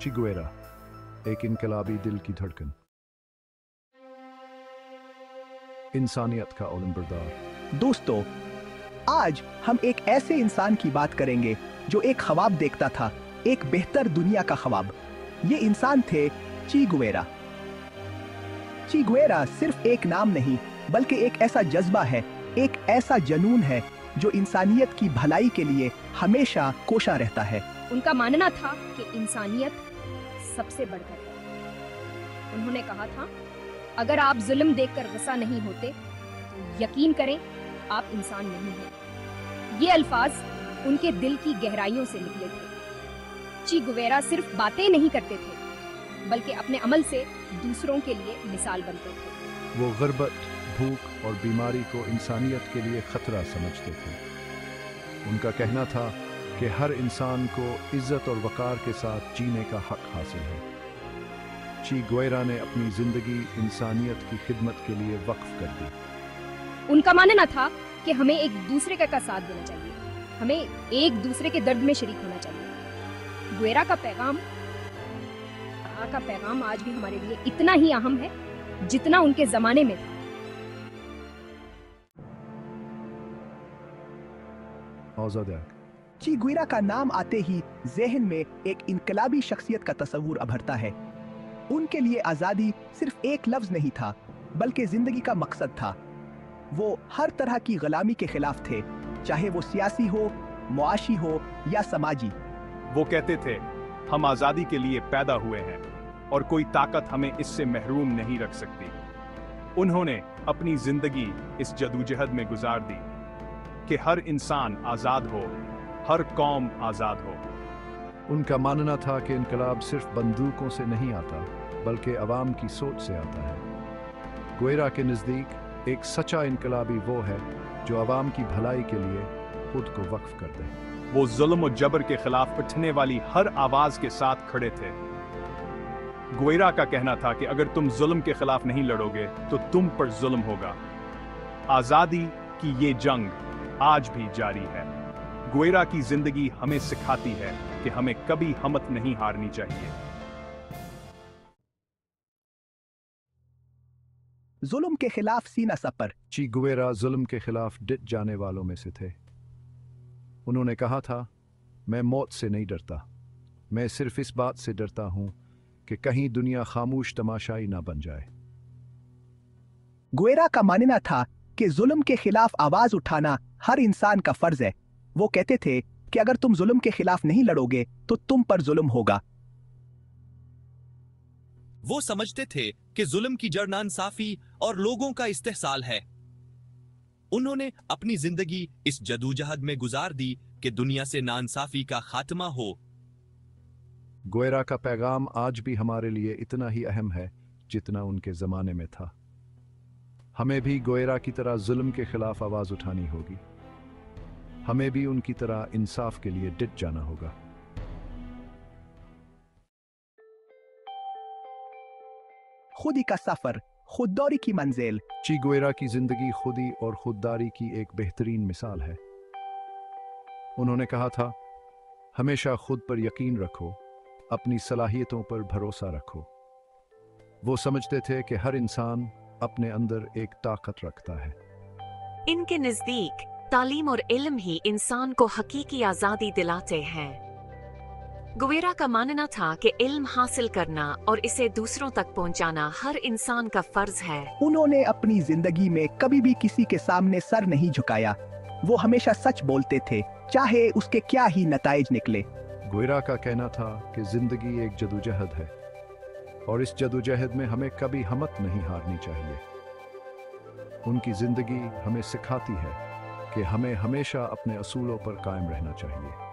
चे गुवेरा, एक इनकलाबी दिल की धड़कन, इंसानियत का उलंबरदार। दोस्तों, आज हम एक ऐसे इंसान की बात करेंगे जो एक ख्वाब देखता था, एक बेहतर दुनिया का ख्वाब। ये इंसान थे चे गुवेरा। चे गुवेरा सिर्फ एक नाम नहीं, बल्कि एक ऐसा जज्बा है, एक ऐसा जुनून है जो इंसानियत की भलाई के लिए हमेशा कोशा रहता है। उनका मानना था कि इंसानियत सबसे बढ़कर है। उन्होंने कहा था, अगर आप जुल्म देखकर गुस्सा नहीं होते तो यकीन करें आप इंसान नहीं हैं। ये अल्फाज उनके दिल की गहराइयों से निकले थे। चे गुवेरा सिर्फ बातें नहीं करते थे, बल्कि अपने अमल से दूसरों के लिए मिसाल बनते थे। वो गुर्बत, भूख और बीमारी को इंसानियत के लिए खतरा समझते थे। उनका कहना था कि हर इंसान को इज्जत और वकार के साथ जीने का हक हासिल है। चे गुवेरा ने अपनी जिंदगी इंसानियत की खिदमत के लिए वक्फ कर दी। उनका मानना था कि हमें एक दूसरे का साथ देना चाहिए, हमें एक दूसरे के दर्द में शरीक होना चाहिए। गुवेरा का पैगाम आज भी हमारे लिए इतना ही अहम है जितना उनके जमाने में था। चे गुवेरा का नाम आते ही ज़हन में एक इनकलाबी शख्सियत का तस्वुर उभरता है। उनके लिए आज़ादी सिर्फ एक लफ्ज नहीं था, बल्कि जिंदगी का मकसद था। वो हर तरह की गुलामी के खिलाफ थे, चाहे वो सियासी हो, मुआशी हो या समाजी। वो कहते थे, हम आज़ादी के लिए पैदा हुए हैं और कोई ताकत हमें इससे महरूम नहीं रख सकती। उन्होंने अपनी जिंदगी इस जदोजहद में गुजार दी कि हर इंसान आज़ाद हो, हर कौम आज़ाद हो। उनका मानना था कि इनकलाब सिर्फ बंदूकों से नहीं आता, बल्कि अवाम की सोच से आता है। गुवेरा के नज़दीक एक सच्चा इनकलाबी वो है जो अवाम की भलाई के लिए खुद को वक्फ कर दे। वो जुल्म और जबर के खिलाफ उठने वाली हर आवाज के साथ खड़े थे। गुवेरा का कहना था कि अगर तुम जुल्म के खिलाफ नहीं लड़ोगे तो तुम पर जुल्म होगा। आजादी की ये जंग आज भी जारी है। गुवेरा की जिंदगी हमें सिखाती है कि हमें कभी हिम्मत नहीं हारनी चाहिए। जुल्म के खिलाफ सीना सपर। चे गुवेरा जुल्म के खिलाफ डट जाने वालों में से थे। उन्होंने कहा था, मैं मौत से नहीं डरता, मैं सिर्फ इस बात से डरता हूं कि कहीं दुनिया खामोश तमाशाई ना बन जाए। गुवेरा का मानना था कि जुल्म के खिलाफ आवाज उठाना हर इंसान का फर्ज है। वो कहते थे कि अगर तुम जुल्म के खिलाफ नहीं लड़ोगे तो तुम पर जुल्म होगा। वो समझते थे कि जुल्म की जड़ नाइंसाफी और लोगों का इस्तेहसाल है। उन्होंने अपनी जिंदगी इस जदोजहद में गुजार दी कि दुनिया से नाइंसाफी का खात्मा हो। गुवेरा का पैगाम आज भी हमारे लिए इतना ही अहम है जितना उनके जमाने में था। हमें भी गुवेरा की तरह जुल्म के खिलाफ आवाज उठानी होगी। हमें भी उनकी तरह इंसाफ के लिए डट जाना होगा। खुदी का सफर, खुददारी की मंजिल। चे गुवेरा की जिंदगी खुदी और खुददारी की एक बेहतरीन मिसाल है। उन्होंने कहा था, हमेशा खुद पर यकीन रखो, अपनी सलाहियतों पर भरोसा रखो। वो समझते थे कि हर इंसान अपने अंदर एक ताकत रखता है। इनके नजदीक तालीम और इल्म ही इंसान को हकीकी आजादी दिलाते हैं। गुवेरा का मानना था कि इल्म हासिल करना और इसे दूसरों तक पहुंचाना हर इंसान का फर्ज है। उन्होंने अपनी जिंदगी में कभी भी किसी के सामने सर नहीं झुकाया। वो हमेशा सच बोलते थे, चाहे उसके क्या ही नताइज निकले। गुवेरा का कहना था कि जिंदगी एक जदोजहद है और इस जदोजहद में हमें कभी हिम्मत नहीं हारनी चाहिए। उनकी जिंदगी हमें सिखाती है कि हमें हमेशा अपने असूलों पर कायम रहना चाहिए।